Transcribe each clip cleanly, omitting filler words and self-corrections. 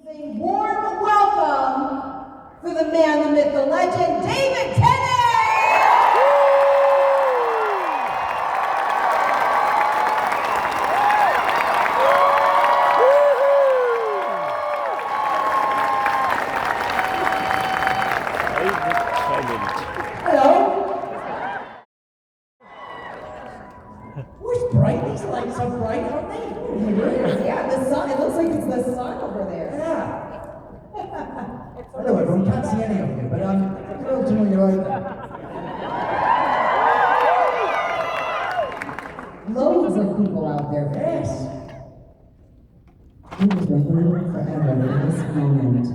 Amazing warm welcome for the man, the myth, the legend, David Tennant! These lights are bright, aren't they? Yeah, the sun, it looks like it's the sun over there. Yeah. Hello everyone, can't see any of you, but I'm thrilled to know you're out there. Loads of people out there. Yes. He was waiting forever in this moment.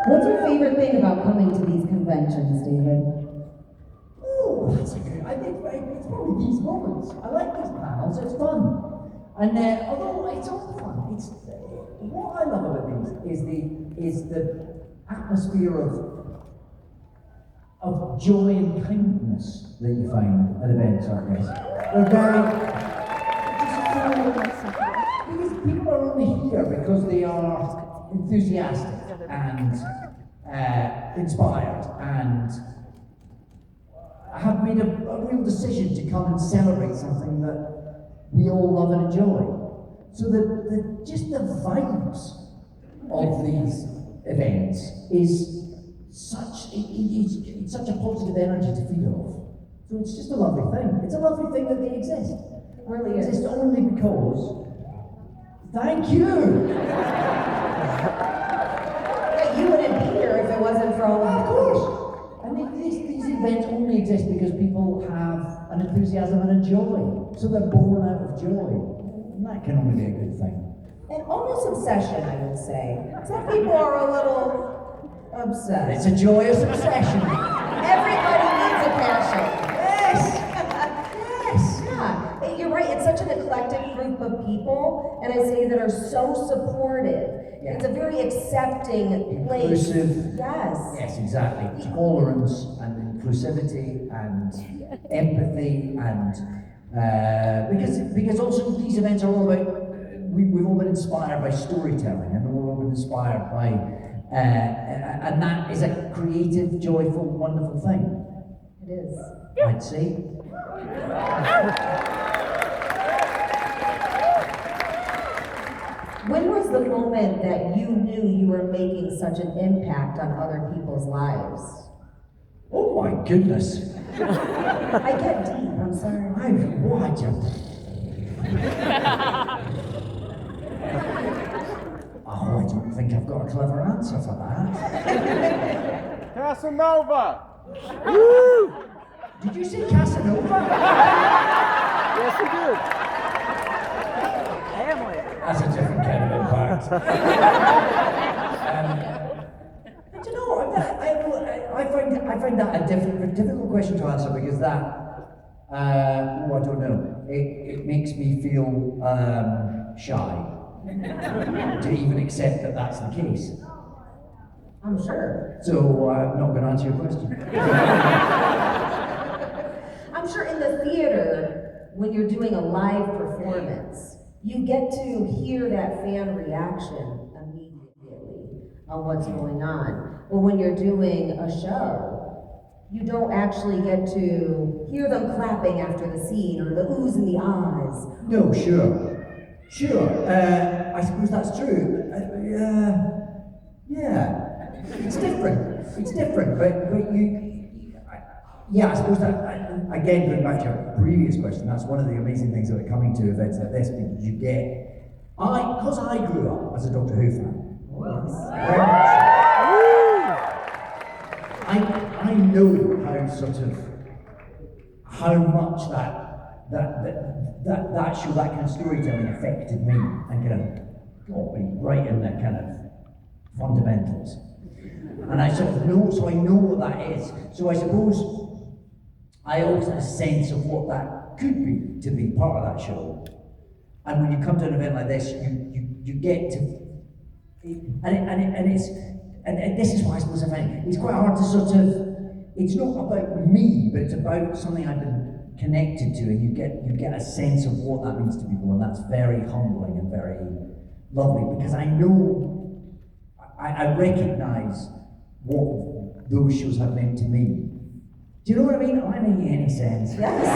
What's your favorite thing about coming to these conventions, David? Oh, that's a good, I think it's probably these moments. I like these panels, it's fun. And although it's all fun, it's what I love about these is the atmosphere of joy and kindness that you find at events like this. They're because people are only here because they are enthusiastic and inspired and have made a real decision to come and celebrate something that we all love and enjoy. So just the vibes of these events is it's such a positive energy to feed off. So it's just a lovely thing. It's a lovely thing that they exist. It really is. It's only because, thank you! You wouldn't be here if it wasn't for all of course! And these events only exist because people have an enthusiasm and a joy. So they're born out of joy. And that can only be a good thing. And almost obsession, I would say. Some people are a little obsessed. It's a joyous obsession. Everybody needs a passion. Yes! Yes! Yeah, you're right. It's such an eclectic group of people, and I say that are so supportive. Yeah. It's a very accepting place. Inclusive. Yes. Yes, exactly. Tolerance and inclusivity and empathy and because also these events are all about we've all been inspired by storytelling and we've all been inspired by and that is a creative, joyful, wonderful thing. It is. I'd say. When was the moment that you knew you were making such an impact on other people's lives? Oh my goodness. I get deep, I'm sorry. What? Oh, I don't think I've got a clever answer for that. Casanova! Woo! Did you say Casanova? Yes, you did. Hamlet. That's a different kind of impact. I don't know. I find that a difficult question to answer because that. I don't know. It makes me feel shy to even accept that that's the case. I'm sure. So I'm not going to answer your question. I'm sure in the theater, when you're doing a live performance, you get to hear that fan reaction immediately on what's going on. But when you're doing a show, you don't actually get to hear them clapping after the scene or the oohs in the ahs. No, sure. I suppose that's true. Yeah. It's different, but I suppose that, again, going back to your previous question, that's one of the amazing things about coming to events like this, because you get, because I grew up as a Doctor Who fan, I know how much that show, that kind of storytelling affected me and kind of got me right in the kind of fundamentals. And I sort of know, so I know what that is. So I suppose I always had a sense of what that could be to be part of that show. And when you come to an event like this, you get to, and this is why I suppose I find it's quite hard to sort of. It's not about me, but it's about something I've been connected to, and you get a sense of what that means to people, and that's very humbling and very lovely because I know, I recognise what those shows have meant to me. Do you know what I mean? Am I making any sense? Yes,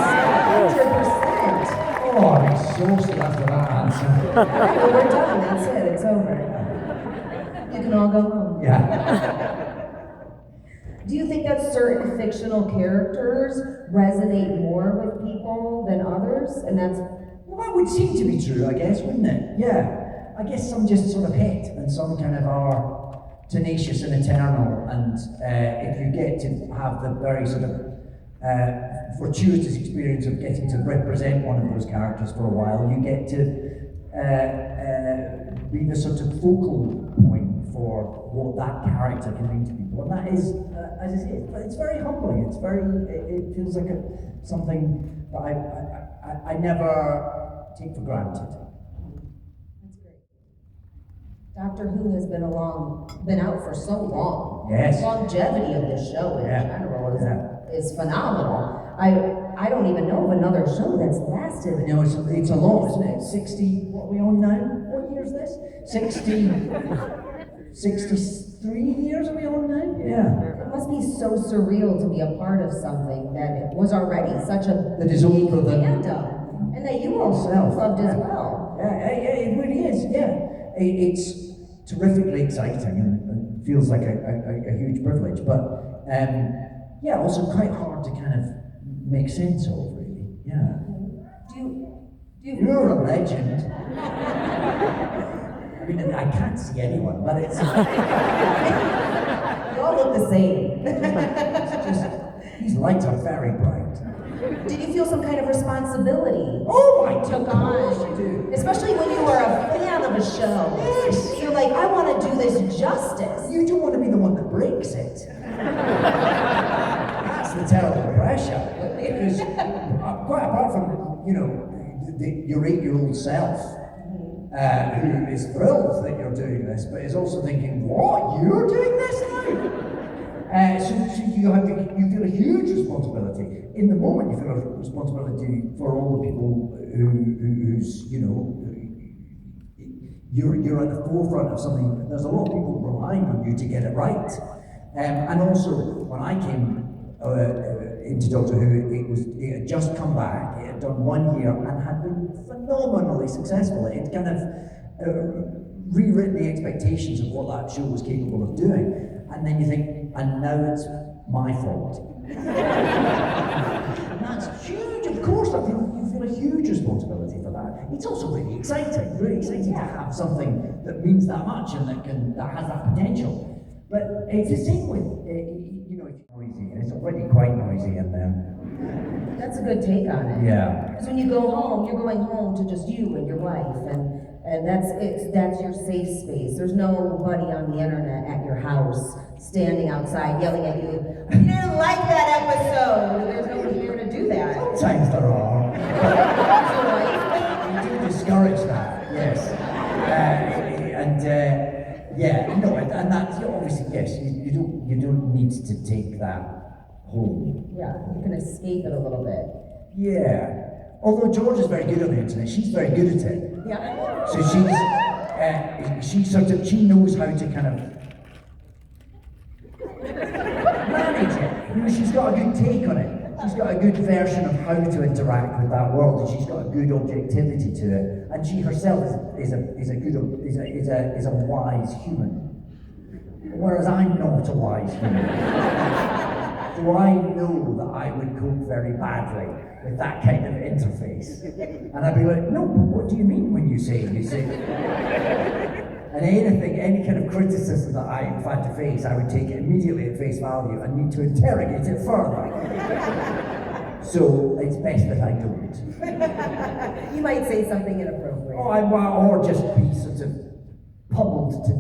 100%. Oh, I'm exhausted after that answer. Well, we're done, that's it, it's over. You can all go home. Yeah. Do you think that certain fictional characters resonate more with people than others? And that's Well, that would seem to be true, I guess, wouldn't it? Yeah. I guess some just sort of hit, and some kind of are tenacious and eternal, and if you get to have the very sort of fortuitous experience of getting to represent one of those characters for a while, you get to be the sort of focal point for what that character can mean to people. And that is, as I say, it's very humbling. It's very, it feels like something that I never take for granted. great. Doctor Who has been out for so long. Yes. The longevity of this show in general is phenomenal. I don't even know of another show that's lasted. You know, it's a lot, isn't it? 60, what are we on now? What year is this? 63 years are we on now? Yeah. It must be so surreal to be a part of something that it was already such a That is older than fandom, and that you all loved as well. Yeah, it really is, yeah. It's terrifically exciting and feels like a huge privilege, but yeah, also quite hard to kind of make sense of, really. Yeah. You're a legend. I mean, I can't see anyone, but it's. You all look the same. It's just, these lights are very bright. Did you feel some kind of responsibility? Oh my took gosh, on, you do. especially when you were a fan of a show. Yes. You're like, I want to do this justice. You don't want to be the one that breaks it. That's the terrible pressure. Because quite apart from, you know, your 8-year-old self, who is thrilled that you're doing this, but is also thinking, what? You're doing this now? So you feel a huge responsibility. In the moment, you feel a responsibility for all the people who's, you know, you're at the forefront of something. There's a lot of people relying on you to get it right. And also, when I came into Doctor Who, it had just come back. It had done 1 year and had been phenomenally successful. It had kind of rewritten the expectations of what that show was capable of doing. And then you think, and now it's my fault. And that's huge, of course. You feel a huge responsibility for that. It's also really exciting to have something that means that much and that has that potential. But it's the same with, you know, it's noisy, and it's already quite noisy in there. That's a good take on it. Yeah. Because when you go home, you're going home to just you and your wife, and that's your safe space. There's nobody on the internet at your house standing outside yelling at you, "We didn't like that episode." There's nobody here to do that. Sometimes there are. Your wife. You do discourage that, yes. Yeah, no, and that's obviously yes. You don't need to take that home. Yeah, you can escape it a little bit. Yeah. Although George is very good on the internet, she's very good at it. Yeah. So she knows how to kind of manage it. You know, she's got a good take on it. She's got a good version of how to interact with that world, and she's got a good objectivity to it. And she herself is a wise human, whereas I'm not a wise human. So I know that I would cope very badly with that kind of interface, and I'd be like, no, but what do you mean when you say? And any kind of criticism that I've had to face, I would take it immediately at face value and need to interrogate it further. So it's best that I don't. You might say something inappropriate. Or just be sort of pummeled to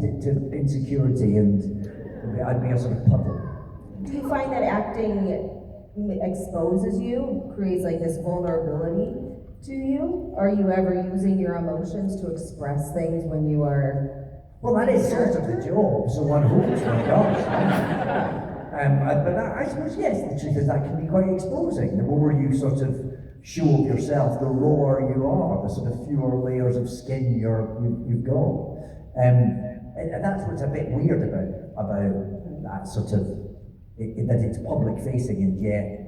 insecurity, and I'd be a sort of puddle. Do you find that acting exposes you, creates like this vulnerability to you? Are you ever using your emotions to express things when you are? Well, that is sort of the job, so one hopes one does. But I suppose, yes, the truth is that can be quite exposing. The more you sort of show of yourself, the rawer you are, the sort of fewer layers of skin you've got. And that's what's a bit weird about that sort of, that it's public facing and yet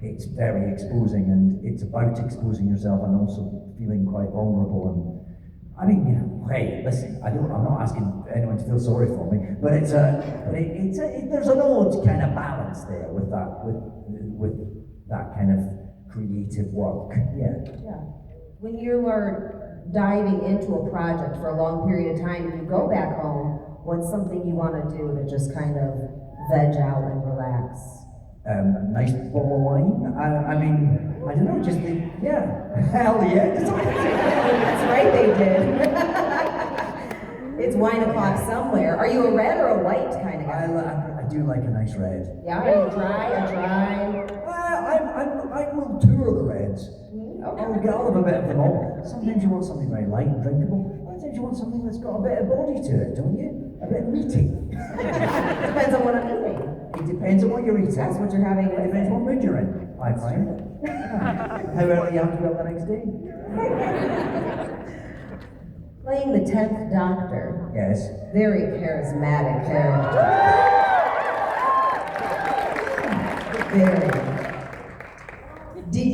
it's very exposing, and it's about exposing yourself and also feeling quite vulnerable. And I mean, you know, hey, listen, I'm not asking anyone to feel sorry for me, but there's an odd kind of balance there with that kind of creative work. Yeah. When you are diving into a project for a long period of time and you go back home, what's something you want to do to just kind of veg out and relax? Nice bottle of wine. I mean, I don't know, just hell yeah. That's right, they did. It's wine o'clock somewhere. Are you a red or a white kind of guy? I do like a nice red. Yeah, are you dry? I will tour the reds. Okay. I'll have a bit of them all. Sometimes you want something very light and drinkable. Sometimes you want something that's got a bit of body to it, don't you? A bit meaty. Depends on what I'm eating. It depends on what you're eating. That's what you're having. It depends what mood you're in, I find. How early you have to be up the next day. Playing the 10th Doctor. Yes. Very charismatic character. Very. Did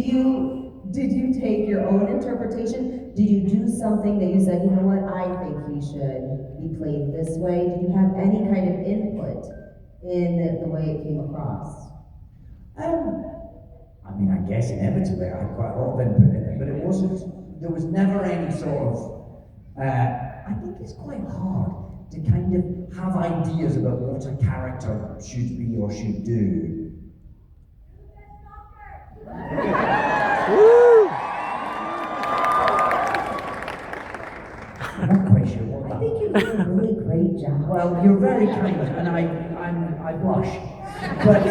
you take your own interpretation? Did you do something that you said, you know what, I think he should be played this way? Did you have any kind of input in the way it came across? I mean, I guess inevitably I had quite a lot of input in it, but it wasn't, there was never any sort of, I think it's quite hard to kind of have ideas about what a character should be or should do. I'm not quite sure what I that think you did a really great job. Well, you're very kind, and I blush. But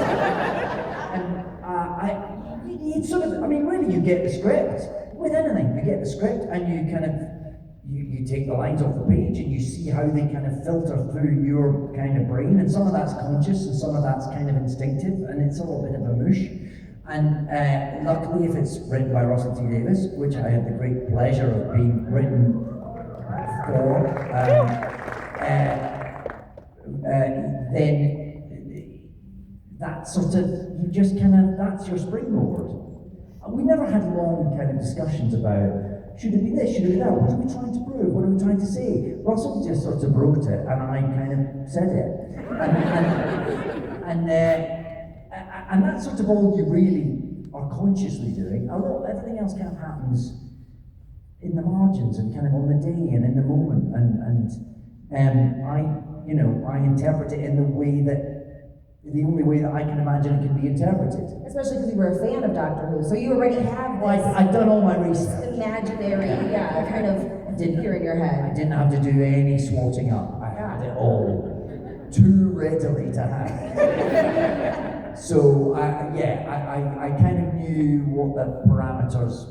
it's sort of, I mean, really, you get the script with anything. You get the script, and you kind of you take the lines off the page, and you see how they kind of filter through your kind of brain, and some of that's conscious, and some of that's kind of instinctive, and it's all a bit of a mush. And luckily, if it's written by Russell T Davies, which I had the great pleasure of being written for, then that sort of, you just kind of, that's your springboard. We never had long kind of discussions about, should it be this, should it be that, what are we trying to prove, what are we trying to say? Russell just sort of wrote it, and I kind of said it. And that's sort of all you really are consciously doing. Everything else kind of happens in the margins and kind of on the day and in the moment, I interpret it in the only way that I can imagine it can be interpreted. Especially because you were a fan of Doctor Who, so you already have this I've done all my research. imaginary, kind of here in your head. I didn't have to do any swatting up. I had it all too readily to have. So I kind of knew what the parameters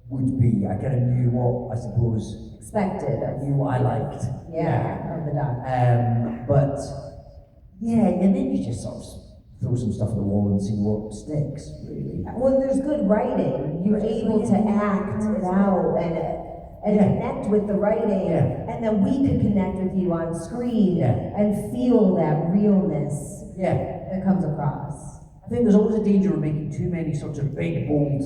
would be. I kind of knew what I suppose Expected. I knew what I liked. Of the Doctor. But and then you just sort of throw some stuff at the wall and see what sticks, really. When there's good writing, you're able to act it out and connect with the writing, and then we could connect with you on screen and feel that realness that comes across. I think there's always a danger of making too many sort of big, bold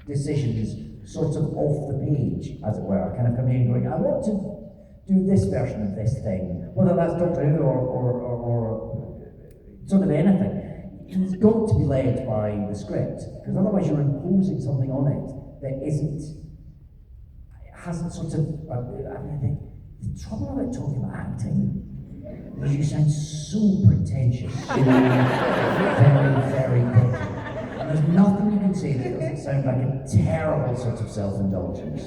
decisions sort of off the page, as it were, kind of coming in and going, I want to do this version of this thing, whether that's Doctor Who or sort of anything. It's got to be led by the script, because otherwise you're imposing something on it that hasn't sort of, I think the trouble about talking about acting is you sound so pretentious, very, very pithy. And there's nothing you can say that doesn't sound like a terrible sort of self-indulgence.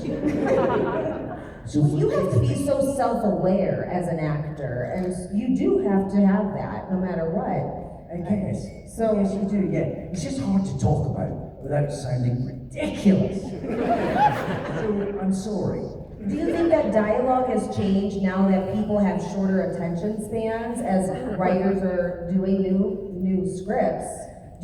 So you have to be so self-aware as an actor, and you do have to have that no matter what. I guess. So yes, you do, It's just hard to talk about without sounding ridiculous. So I'm sorry. Do you think that dialogue has changed now that people have shorter attention spans as writers are doing new scripts?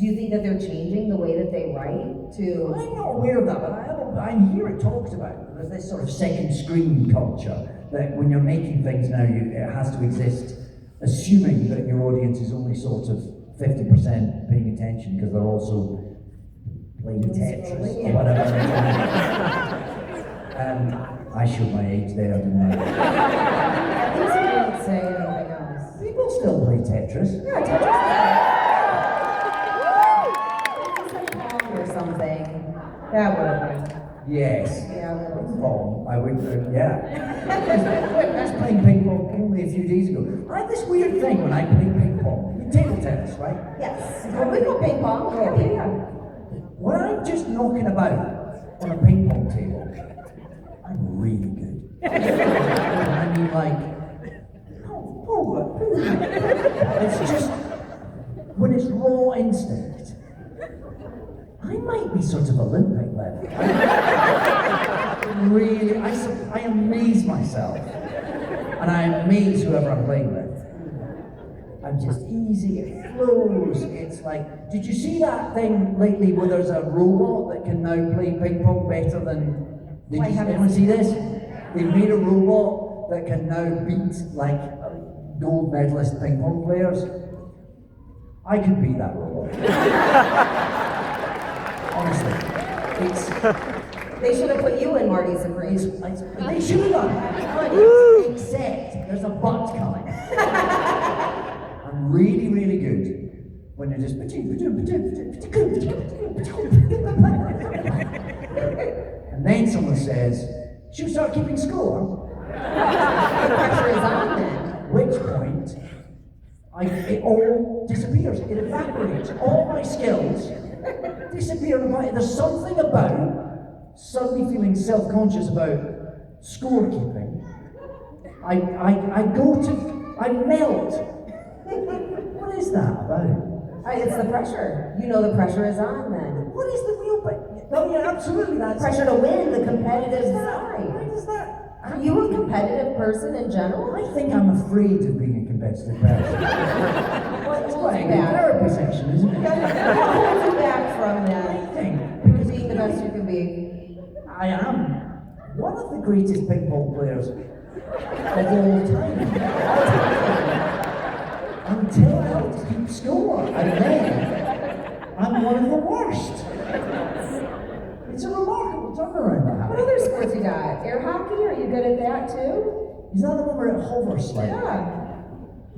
Do you think that they're changing the way that they write to? I'm not aware of that, but I hear it talked about. There's this sort of second screen culture that when you're making things now, it has to exist, assuming that your audience is only sort of 50% paying attention because they're also playing Tetris or whatever. I showed my age there, didn't I? At least you didn't say anything else. People still play Tetris. Yeah, Tetris. Or something. That would have been. Yes. Yeah, that was Well, I would, yeah. I was playing ping pong only a few days ago. I had this weird thing when I play ping pong. Table tennis, right? Yes. We go ping pong. Yeah. When I'm just knocking about on a ping pong table, I'm really good. I mean, like, it's just, when it's raw instinct, I might be sort of Olympic level. Really, I amaze myself. And I amaze whoever I'm playing with. I'm just easy, it flows. It's like, did you see that thing lately where there's a robot that can now play ping pong better than, did anyone see this? They made a robot that can now beat like gold medalist ping pong players. I could beat that robot. Honestly, They should have put you in Marty's Agrees. they should have. Except there's a but coming. I'm really, really good when you're just. And then someone says, "Should we start keeping score?" The pressure is on then. At which point, it all disappears. It evaporates. All my skills disappear. There's something about suddenly feeling self-conscious about scorekeeping. I melt. What is that about? It's the pressure. You know the pressure is on then. What is the real no, yeah, absolutely that's Pressure to win, the competitive Why side. is that? Are you a competitive person in general? I think I'm afraid of being a competitive person. It's quite a good therapy session, isn't it? What holds you back from I that? think Because being the best you can be. I am one of the greatest ping pong players of all time. Until I have to keep score, and then I'm one of the worst. It's a remarkable turnaround that What happened. other sports you got? Air hockey? Are you good at that too? Is that the one where it hovers slightly? Yeah.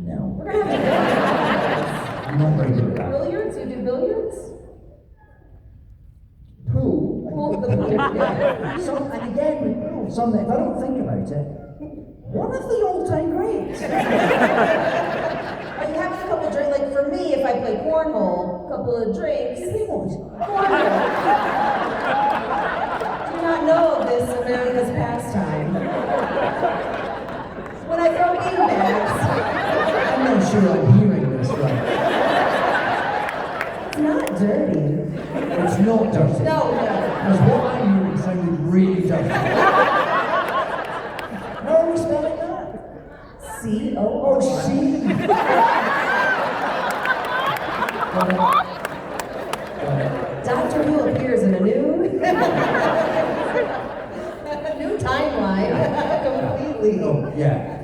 No. We're gonna have to I'm not very good at do that. billiards. You do billiards? Pool. Well, the pool. Yeah. And again with pool, something, if I don't think about it, one of the all-time greats. Are you having a couple drinks? Like for me, if I play cornhole, a couple of drinks. Cornhole. Do not know of this America's pastime. When I throw beanbags, I'm not sure I'm hearing this right. it's not dirty. It's not dirty. No. Because what I'm hearing sounded really dirty. How are we spelling that? C-O. Oh, C. Doctor Who appears in a new timeline. Completely. Oh, yeah.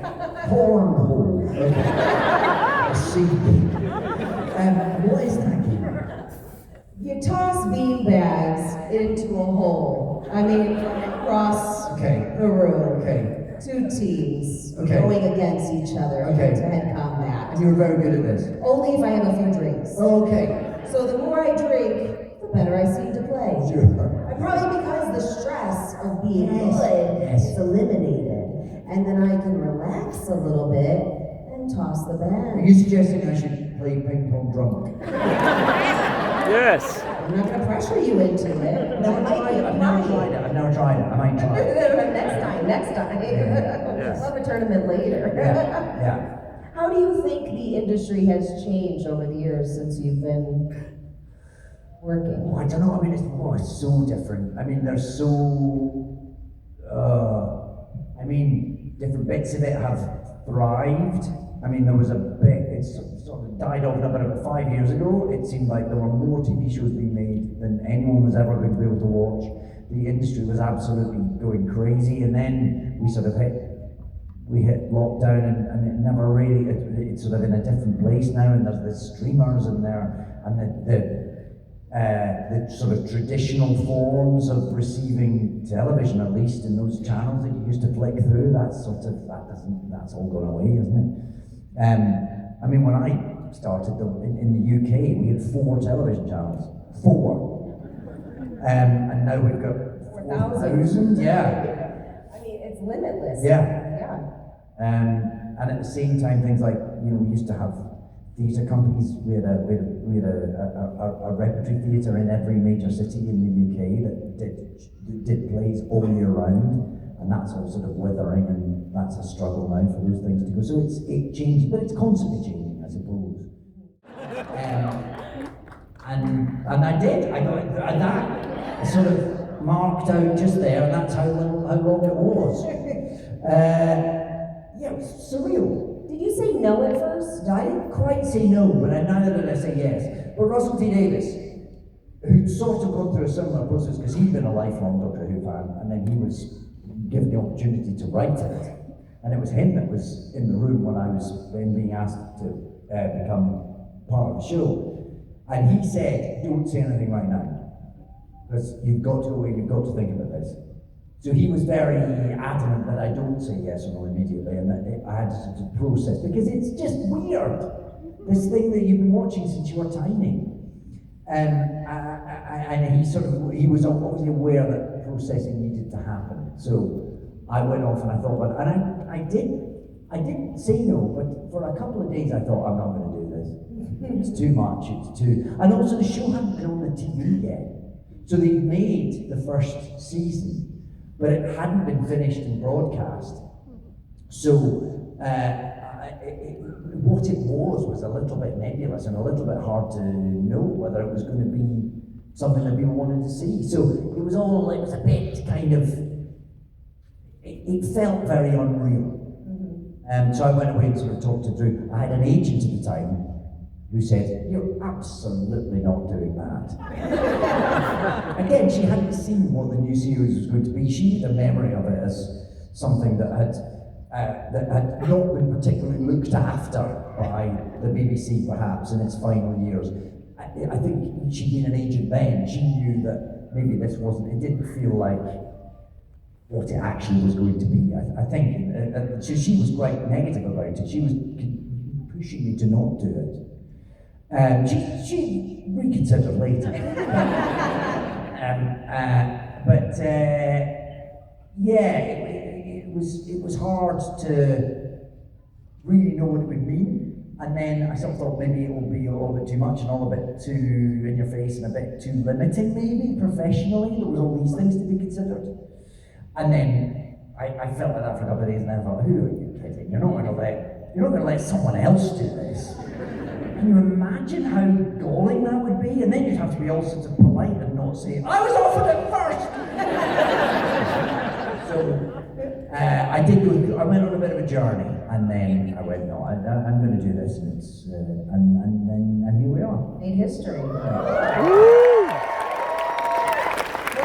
Cornhole. Okay. C. What is that game? You toss beanbags into a hole. I mean, across Okay. the room. Okay. Two teams Okay. going against each other in Okay. head-to-head combat. And you were very good at this. Only if I have a few drinks. Okay. So the more I drink, the better I seem to play. Sure. And probably because the stress of being good Yes. is eliminated. And then I can relax a little bit and toss the Are bag. you suggesting I should play ping pong drunk? Yes. I'm not going to pressure you into it. I've never tried it. I might try it. Next time. Yes. We'll have a tournament later. Yeah. How do you think the industry has changed over the years since you've been working? Oh, I don't know. I mean, it's so different. I mean, there's so. Different bits of it have thrived. I mean, there was a bit. It's sort of died off about 5 years ago. It seemed like there were more TV shows being made than anyone was ever going to be able to watch. The industry was absolutely going crazy, and then we sort of hit lockdown, and it never really, it's sort of in a different place now, and there's the streamers and the sort of traditional forms of receiving television, at least in those channels that you used to flick through, that's all gone away, isn't it? I mean, when I started in the UK, we had 4 television channels. 4. And now we've got 4,000. Yeah. I mean, it's limitless. Yeah. Yeah. And at the same time, things like, we used to have theatre companies. We had a repertory theatre in every major city in the UK that did plays all year round. And that's all sort of withering, and that's a struggle now for those things to go. So it changed, but it's constantly changing, I suppose. And I got that sort of marked out just there, and that's how long it was. Yeah, it was surreal. Did you say no at first? I didn't quite say no, but neither did I say yes. But Russell T Davies, who'd sort of gone through a similar process, because he'd been a lifelong Doctor Who fan, and then he was given the opportunity to write it. And it was him that was in the room when I was being asked to become part of the show. And he said, don't say anything right now, because you've got to go away, you've got to think about this. So he was very adamant that I don't say yes or no immediately, and that I had to process, because it's just weird, this thing that you've been watching since you were tiny. And he was obviously aware that processing needed to happen. So I went off and I thought about it, and I didn't say no, but for a couple of days I thought, I'm not going to do this. It's too much, and also the show hadn't been on the TV yet. So they made the first season, but it hadn't been finished and broadcast. So what it was a little bit nebulous and a little bit hard to know whether it was going to be something that people wanted to see. So it was a bit kind of, it felt very unreal. So I went away and sort of talked to Drew. I had an agent at the time who said, you're absolutely not doing that. Again, she hadn't seen what the new series was going to be. She had a memory of it as something that had not been particularly looked after by the BBC, perhaps, in its final years. I think she'd been an agent then. She knew that maybe it didn't feel like what it actually was going to be. I think she was quite negative about it. She was pushing me to not do it. She reconsidered later. It was hard to really know what it would mean. And then I sort of thought maybe it will be a little bit too much and all a bit too in your face and a bit too limiting, maybe professionally. There was all these things to be considered. And then I felt like that for a couple of days, and then I thought, who are you kidding? You're not going to let someone else do this. Can you imagine how galling that would be? And then you'd have to be all sorts of polite and not say, I was offered it first! So I went on a bit of a journey, and then I went, no, I'm going to do this, and here we are. Made history. What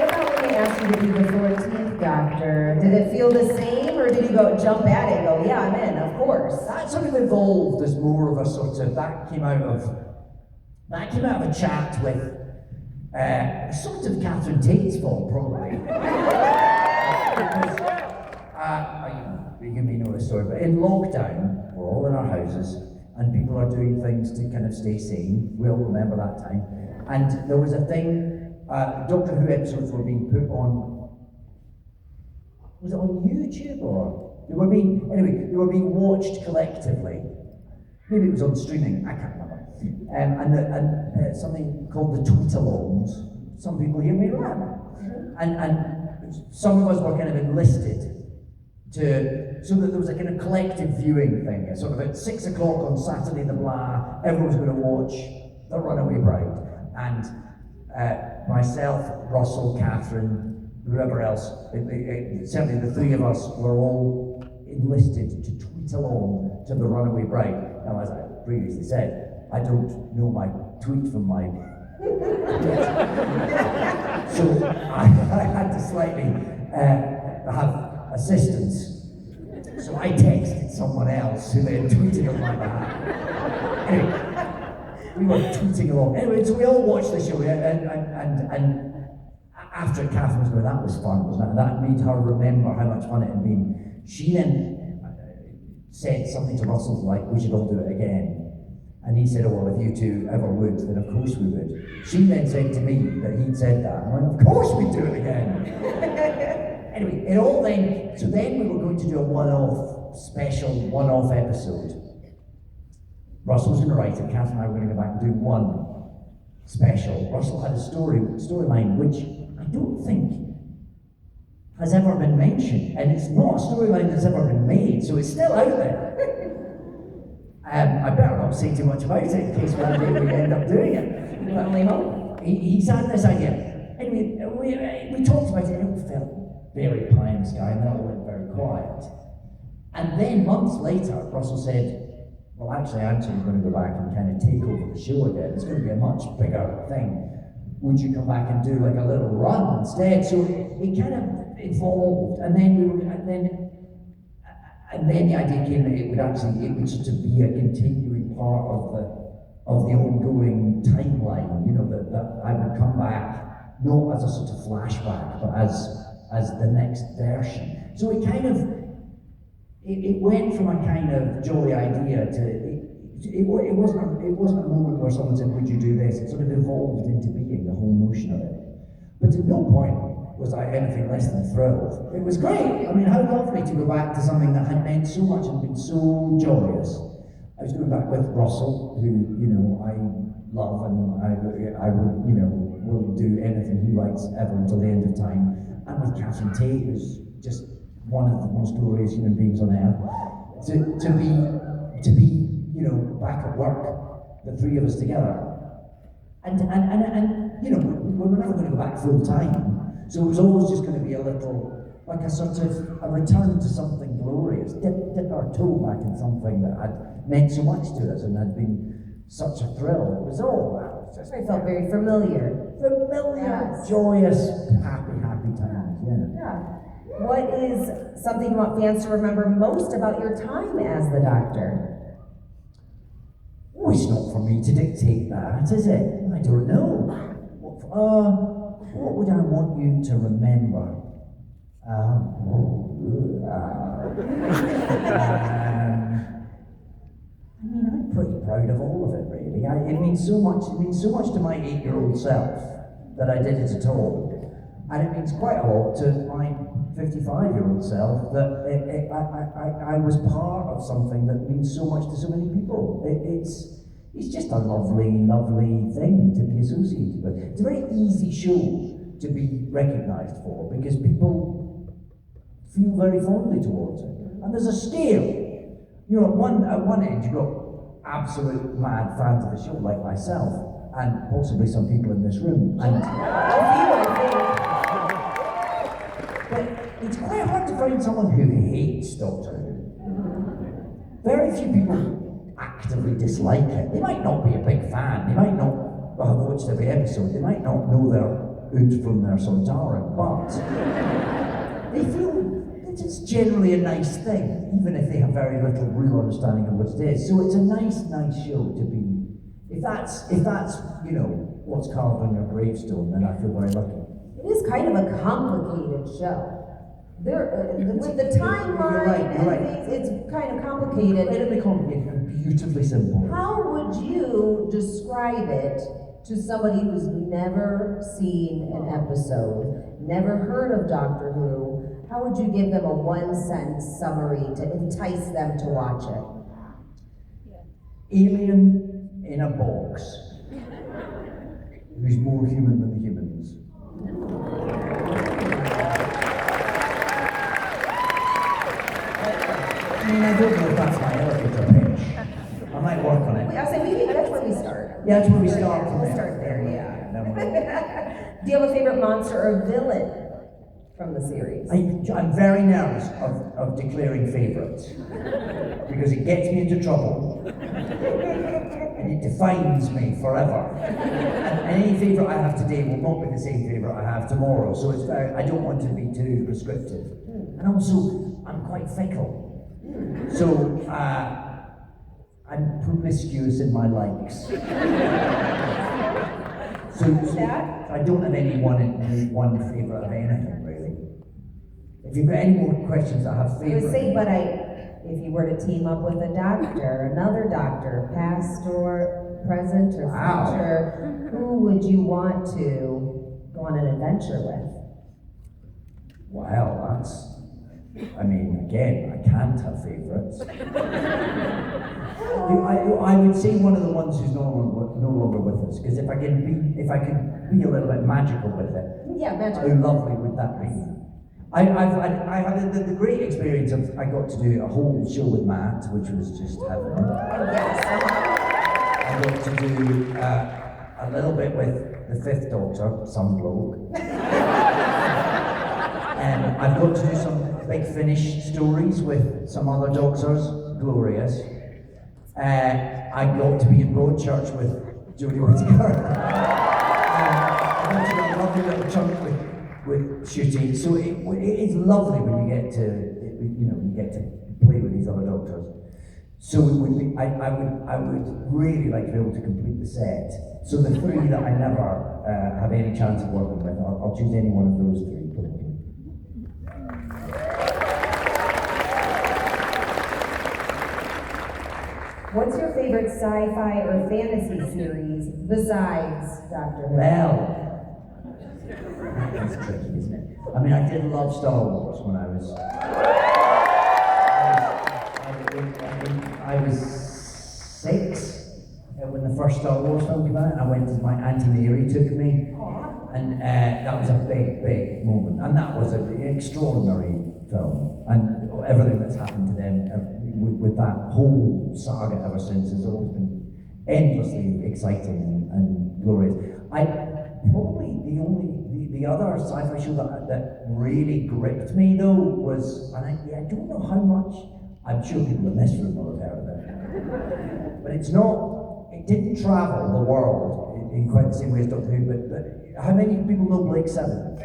about when they asked you to be the 14th Doctor? Did it feel the same, or did you jump at it and go, yeah, I'm in, of course? That sort of evolved as more of a sort of, that came out of a chat with sort of Catherine Tate's fault, probably. You may know this story, but in lockdown, we're all in our houses, and people are doing things to kind of stay sane. We all remember that time. And there was a thing, Doctor Who episodes were being put on, was it on YouTube, or? They were being watched collectively. Maybe it was on streaming, I can't remember. And something called the tweet-alongs. Some people here may remember. And some of us were kind of enlisted so that there was a kind of collective viewing thing. Sort of at 6 o'clock on Saturday the Blah, everyone's going to watch The Runaway Bride. And myself, Russell, Catherine, whoever else, certainly the three of us were all enlisted to tweet along to The Runaway Bride. Now, as I previously said, I don't know my tweet from my so I had to slightly have assistance. So I texted someone else who then tweeted on my behalf. Anyway, we were tweeting along. Anyway, so we all watched the show, and after Catherine was going, that was fun, wasn't it? And that made her remember how much fun it had been. She then said something to Russell like, we should all do it again. And he said, oh, well, if you two ever would, then of course we would. She then said to me that he'd said that. And I went, of course we'd do it again. Anyway, it all then, so then we were going to do a one-off, special one-off episode. Russell was going to write it, Catherine and I were going to go back and do one special. Russell had a storyline which I don't think has ever been mentioned, and it's not a storyline that's ever been made, so it's still out there. I better not say too much about it in case one day we end up doing it. We only hope. He's had this idea. Anyway, we talked about it, and it felt very pie in the sky, and then it all went very quiet. And then months later, Russell said, well, actually, I'm actually going to go back and kind of take over the show again. It's going to be a much bigger thing. Would you come back and do like a little run instead? So it kind of evolved, and then the idea came that it would sort of be a continuing part of the ongoing timeline. You know, that I would come back not as a sort of flashback, but as the next version. So it kind of it went from a kind of jolly idea to it wasn't a moment where someone said, would you do this? It sort of evolved into being, the whole notion of it. But at no point was I anything less than thrilled. It was great. I mean, how lovely to go back to something that had meant so much and been so joyous. I was going back with Russell, who, you know, I love, and I would, you know, will do anything he writes ever until the end of time. And with Catherine Tate, who's just one of the most glorious human beings on earth. To be, you know, back at work, the three of us together. And you know, we were never going to go back full time. So it was always just going to be a little, like a sort of a return to something glorious, dip our toe back in something that had meant so much to us and had been such a thrill. It was all that. I felt very familiar. Yes. Joyous, happy times, Yeah. What is something you want fans to remember most about your time as the Doctor? Oh, it's not for me to dictate that, is it? I don't know. What would I want you to remember? I mean, I'm pretty proud of all of it, really. It means so much. It means so much to my 8-year-old self that I did it at all, and it means quite a lot to my 55-year-old self that I was part of something that means so much to so many people. It's just a lovely thing to be associated with. It's a very easy show to be recognised for because people feel very fondly towards it. And there's a scale. You know, at one end you've got absolute mad fans of the show like myself, and possibly some people in this room. And but it's quite hard to find someone who hates Doctor Who. Very few people actively dislike it. They might not be a big fan, they might not have watched every episode, they might not know their Ood from their Sontaran, but they feel it's generally a nice thing, even if they have very little real understanding of what it is. So it's a nice show to be. If that's you know what's carved on your gravestone, then I feel very lucky. It is kind of a complicated show. With the timeline you're right. and things, it's kind of complicated. Incredibly complicated and beautifully simple. How would you describe it to somebody who's never seen an episode, never heard of Doctor Who? How would you give them a one-sentence summary to entice them to watch it? Alien in a box who's more human than the humans. I mean, I don't know if that's my elevator pitch. I might work on it. I say maybe that's where we start. Yeah, that's where we start. We'll start there, yeah. Then Do you have a favorite monster or villain from the series? I'm very nervous of declaring favourites because it gets me into trouble. and it defines me forever. And any favourite I have today will not be the same favourite I have tomorrow, so it's very, I don't want to be too prescriptive. And also, I'm quite fickle. So, I'm promiscuous in my likes. So I don't have any one favourite of anything, really. If you've got any more questions that have I would favourite... say, but if you were to team up with a doctor, another doctor, past or present or future, who would you want to go on an adventure with? Wow, that's... I mean, again, I can't have favourites. I would say one of the ones who's no longer with us, because if I could be a little bit magical with it, yeah, magical. how lovely would that be? I had the great experience of, I got to do a whole show with Matt, which was just heaven. Yes. I got to do a little bit with the Fifth Doctor, some bloke. I've got to do some Big Finish stories with some other doctors, glorious. I got to be in Broadchurch with Jodie Whittaker. I got to do a lovely little chunk with shooting. So it is lovely when you get to play with these other doctors. So it would be, I would really like to be able to complete the set. So the three that I never have any chance of working with, I'll choose any one of those three probably. What's your favorite sci-fi or fantasy series besides Doctor Who? Well, that's tricky, isn't it? I mean, I did love Star Wars when I was 6 when the first Star Wars film came out. I went as my Auntie Mary took me, and that was a big moment. And that was an extraordinary film, and everything that's happened to them with that whole saga ever since has always been endlessly exciting and glorious. Probably the other sci-fi show that really gripped me though was, and I don't know how much, I'm sure people in this room will have heard of it, but it didn't travel the world in quite the same way as Doctor Who, but how many people know Blake 7?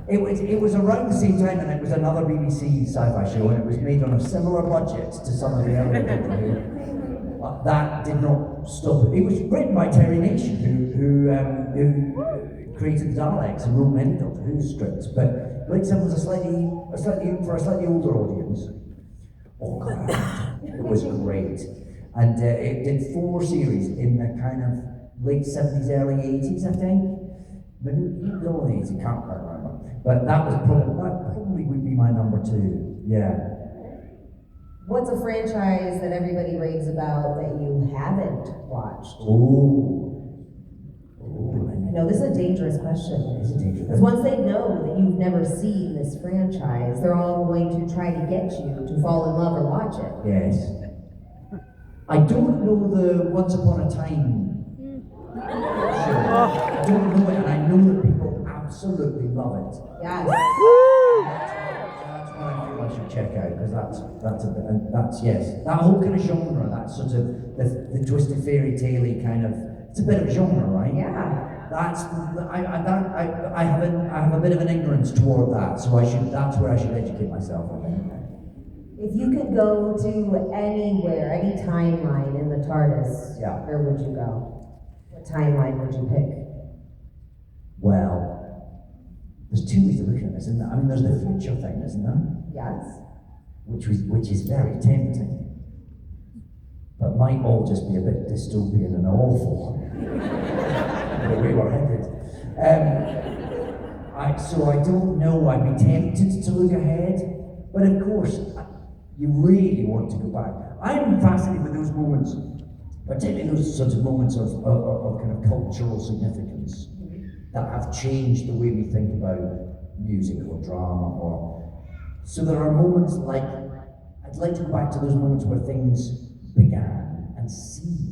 It was around the same time, and it was another BBC sci-fi show, and it was made on a similar budget to some of the other Doctor Who. That did not stop it. It was written by Terry Nation, who created the Daleks and wrote many Doctor Who scripts. But Blake 7 was for a slightly older audience. Oh God, it was great, and it did 4 series in the kind of late 70s, early 80s, I think. Maybe no, 80s, can't quite remember. But that probably would be my number 2. Yeah. What's a franchise that everybody raves about that you haven't watched? I know this is a dangerous question. It's a dangerous Because once they know that you've never seen this franchise, they're all going to try to get you to fall in love or watch it. Yes. I don't know the Once Upon a Time show. I don't know it, and I know that people absolutely love it. Yes. That's one I feel I should check out, because that's yes. That whole kind of genre, that sort of the twisted fairy tale-y kind of, it's a bit of a genre, right? Yeah. I have a bit of an ignorance toward that, so that's where I should educate myself, I think. If you could go to anywhere, any timeline in the TARDIS, Yeah. where would you go? What timeline would you pick? Well, there's 2 ways of looking at this, isn't there? I mean, there's the future thing, isn't there? Yes. Which is very tempting, but might all just be a bit dystopian and awful. The way we're headed. So I don't know. I'd be tempted to look ahead, but of course, you really want to go back. I'm fascinated with those moments, particularly those sorts of moments of kind of cultural significance that have changed the way we think about music or drama. So there are moments like, I'd like to go back to those moments where things began and see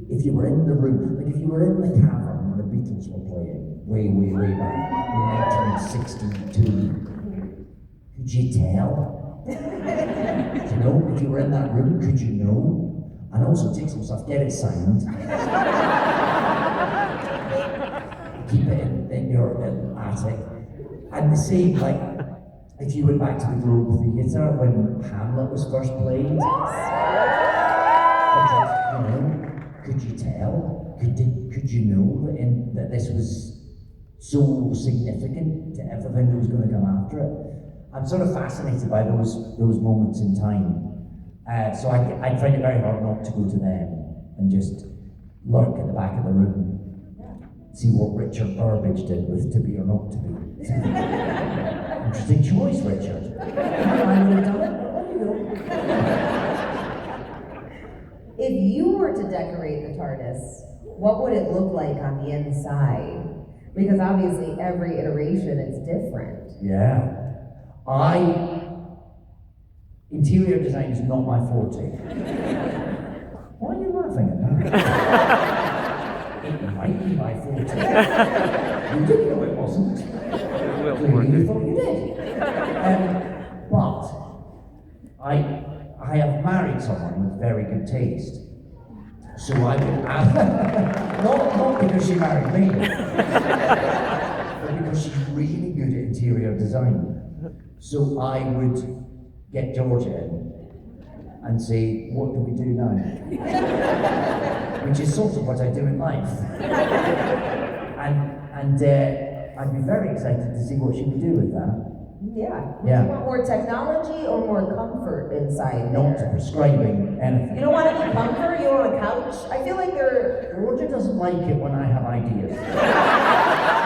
if you were in the room, like if you were in the cavern when the Beatles were playing, way back in 1962, could you tell You know, if you were in that room, could you know? And also take some stuff, get it signed. Keep it in your attic. And the same, like, if you went back to the Globe Theatre when Hamlet was first played, you know, could you tell? Could you know that this was so significant to everything that was going to come after it? I'm sort of fascinated by those moments in time. So I find it very hard not to go to them and just lurk at the back of the room. See what Richard Burbage did with To Be or Not To Be. Interesting choice, Richard. I would have done it, but there you go. If you were to decorate the TARDIS, what would it look like on the inside? Because obviously every iteration is different. Yeah. Interior design is not my forte. Why are you laughing at that? It might be my forte. You did know it wasn't. Clearly you thought you did. But I have married someone with very good taste. So I would not because she married me, but because she's really good at interior design. So I would get Georgia in and say, what do we do now? Which is sort of what I do in life. And I'd be very excited to see what she would do with that. Yeah. Yeah. You want more technology or more comfort inside Not there? prescribing anything. You don't want any comfort? You want a couch? I feel like they're... Georgia doesn't like it when I have ideas. Yeah.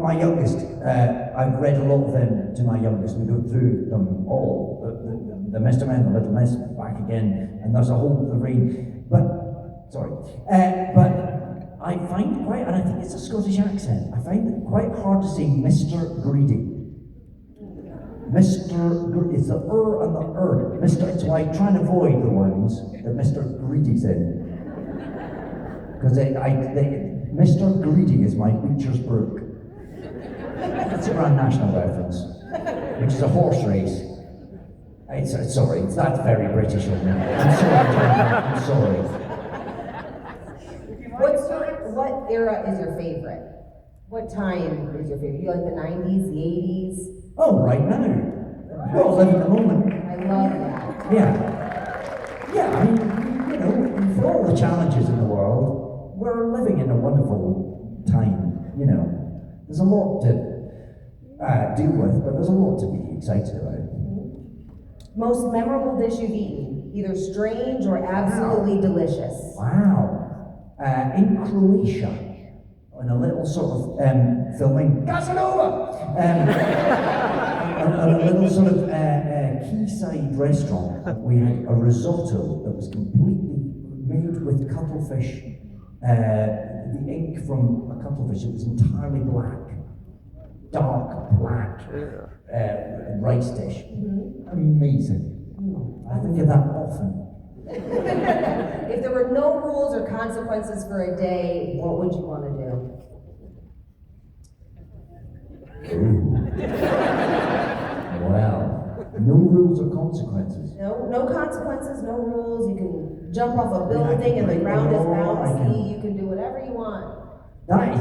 My youngest, I've read a lot of them to my youngest. We go through them all. The Mr. Men, the Little Miss, back again, and there's a whole range. But I find it quite, and I think it's a Scottish accent, I find it quite hard to say Mr. Greedy. It's the and the Mr. So I try and avoid the ones that Mr. Greedy's in. Because Mr. Greedy is my Beecher's Brook. It's a Grand National reference, which is a horse race. Sorry, that's very British of me. I'm sorry. I'm sorry. What era is your favorite? What time is your favorite? You like the 90s, the 80s? Oh, right now. We all live in the moment. I love that. Yeah, I mean, you know, for all the challenges in the world, we're living in a wonderful time, you know. There's a lot to deal with, but there's a lot to be excited about. Most memorable dish you've eaten? Either strange or absolutely delicious? Wow. In Croatia, in a little sort of filming Casanova, a little sort of quayside restaurant, we had a risotto that was completely made with cuttlefish, the ink from a cuttlefish. It was entirely black, dark black rice dish. Amazing. I think of that often. If there were no rules or consequences for a day, what would you want to do? Well, no rules or consequences. No consequences, no rules. You can jump off a building and the ground is bouncy. You can do whatever you want. That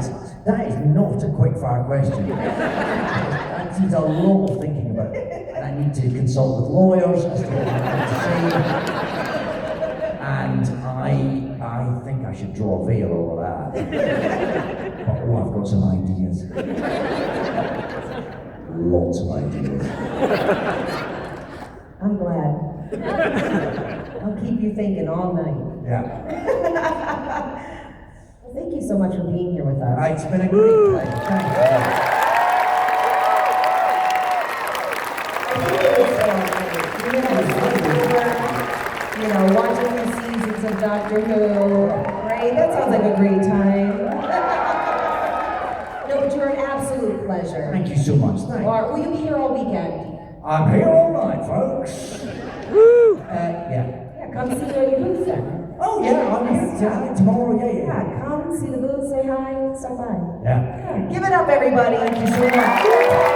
is not a quick fire question. That needs a lot of thinking about. And I need to consult with lawyers as to what I need to say. And I think I should draw a veil over that. But I've got some ideas. Lots of ideas. I'm glad. I'll keep you thinking all night. Yeah. Well, thank you so much for being here with us. It's been a great pleasure. Thank you. You know, watching the seasons of Doctor Who, right? That sounds like a great time. No, but you're an absolute pleasure. Thank you so much. Thank you. Will you be here all weekend? I'm here all night, folks. Woo! Yeah. Yeah, come see your booth then. Oh, Oh yeah, I'm here tonight, tomorrow, yeah. Yeah, come see the booth, say hi, stop by. Yeah. Give it up, everybody. Thank you so much.